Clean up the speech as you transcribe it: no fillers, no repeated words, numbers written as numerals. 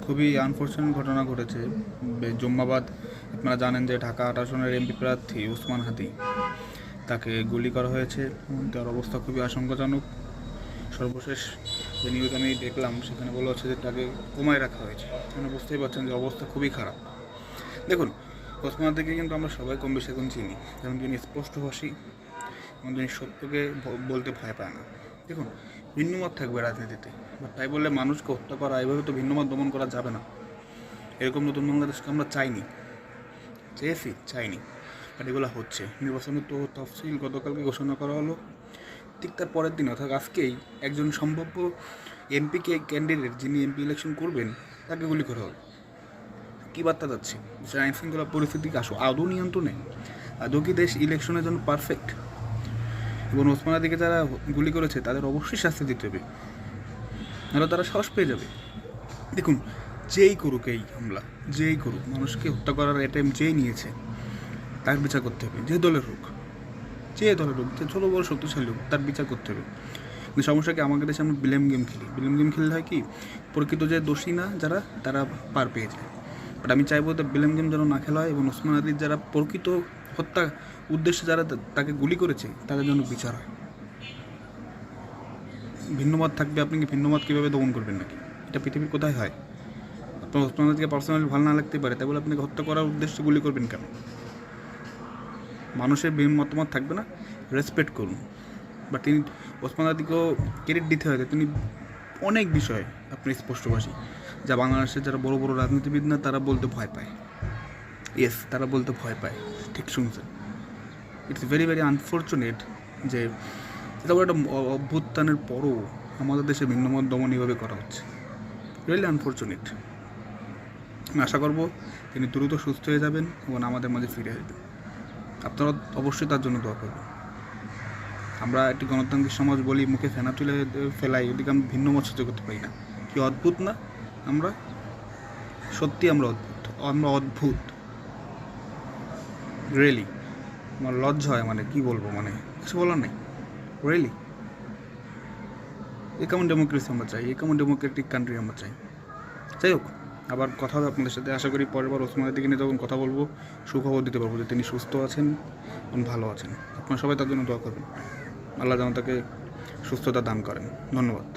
খুবই আনফর্চুনেট ঘটনা ঘটেছে। জুম্মাবাদ, আপনারা জানেন যে ঢাকা ৮ আসনের এমপি প্রার্থী ওসমান হাদি, তাকে গুলি করা হয়েছে এবং তার অবস্থা খুবই আশঙ্কাজনক। সর্বশেষ যে নিউজ আমি দেখলাম সেখানে বলা হচ্ছে যে তাকে কোমায় রাখা হয়েছে। মানে বুঝতেই পারছেন যে অবস্থা খুবই খারাপ। দেখুন, ওসমান হাদিকে কিন্তু আমরা সবাই কম বেশি এখন চিনি, কারণ তিনি স্পষ্টভাষী এবং তিনি সত্যকে বলতে ভয় পায় না। দেখুন, ভিন্নমত থাকবে রাজনীতিতে, বাট তাই বললে মানুষকে হত্যা করা, এভাবে তো ভিন্নমত দমন করা যাবে না। এরকম নতুন বাংলাদেশকে আমরা চাইনি, চাইনি, বাট এগুলো হচ্ছে। নির্বাচনের তো তফসিল গতকালকে ঘোষণা করা হলো, ঠিক তার পরের দিন অর্থাৎ আজকেই একজন সম্ভাব্য এমপিকে ক্যান্ডিডেট, যিনি এমপি ইলেকশন করবেন, তাকে গুলি করা হলো। কী বার্তা যাচ্ছে? আইন শৃঙ্খলা পরিস্থিতিকে আদৌ নিয়ন্ত্রণে? আদৌ কি দেশ ইলেকশনের জন্য পারফেক্ট? এবং ওসমান হাদিকে যারা গুলি করেছে তাদের অবশ্যই শাস্তি দিতে হবে, নাহলে তারা সাহস পেয়ে যাবে। দেখুন, যেই করুক এই হামলা, যেই করুক, মানুষকে হত্যা করার অ্যাটেম্প যেই নিয়েছে তার বিচার করতে হবে। যে দলের হোক, যে ছোটো বড় শক্তিশালী হোক, তার বিচার করতে হবে। কিন্তু সমস্যা কি, আমাদের দেশে আমরা ব্লেম গেম খেলি। ব্লেম গেম খেললে হয় কি, প্রকৃত যে দোষী না যারা, তারা পার পেয়ে যায়। বাট আমি চাইবো যে ব্লেম গেম যেন না খেলা হয় এবং ওসমান হাদির যারা প্রকৃত হত্যা উদ্দেশ্যে যারা তাকে গুলি করেছে তাদের জন্য বিচার হয়। ভিন্নমত থাকবে, আপনি কি ভিন্নমত কীভাবে দমন করবেন নাকি? এটা পৃথিবীর কোথায় হয়? আপনার ওসমান হাদিকে পার্সোনালি ভালো না লাগতেই পারে, তাই বলে আপনাকে হত্যা করার উদ্দেশ্যে গুলি করবেন কেন? মানুষের মতামত থাকবে না, রেসপেক্ট করুন। বাট তিনি, ওসমান হাদিকেও ক্রেডিট দিতে হয়, তিনি অনেক বিষয়ে আপনি স্পষ্টভাষী, যা বাংলাদেশের যারা বড় বড় রাজনীতিবিদ না তারা বলতে ভয় পায়। ইয়েস, তারা বলতে ভয় পায়, ঠিক শুনছেন। ইটস ভেরি ভেরি আনফর্চুনেট যে এটা একটা অভ্যুত্থানের পরও আমাদের দেশে ভিন্নমত দমন এইভাবে করা হচ্ছে। Really unfortunate. আমি আশা করব তিনি দ্রুত সুস্থ হয়ে যাবেন এবং আমাদের মাঝে ফিরে আসবেন। আপনারা অবশ্যই তার জন্য দোয়া করবেন। আমরা একটি গণতান্ত্রিক সমাজ বলি, মুখে ফেনা তুলে ফেলাই, ওদিকে আমরা ভিন্ন মত সহ্য করতে পারি না। কি অদ্ভুত না আমরা? সত্যি আমরা অদ্ভুত। রিয়েলি আমার লজ্জা হয়, মানে কি বলবো, মানে কিছু বলার নেই। রিয়েলি, এ কেমন ডেমোক্রেসি আমরা চাই? এ কেমন ডেমোক্রেটিক কান্ট্রি আমরা চাই? যাই হোক, আবার কথা হবে আপনাদের সাথে। আশা করি পরের বার ওসমান হাদিকে নিয়ে যখন কথা বলবো, সুখবর দিতে পারবো যে তিনি সুস্থ আছেন এবং ভালো আছেন। আপনারা সবাই তার জন্য দোয়া করবেন। আল্লাহ যেন তাকে সুস্থতা দান করেন। ধন্যবাদ।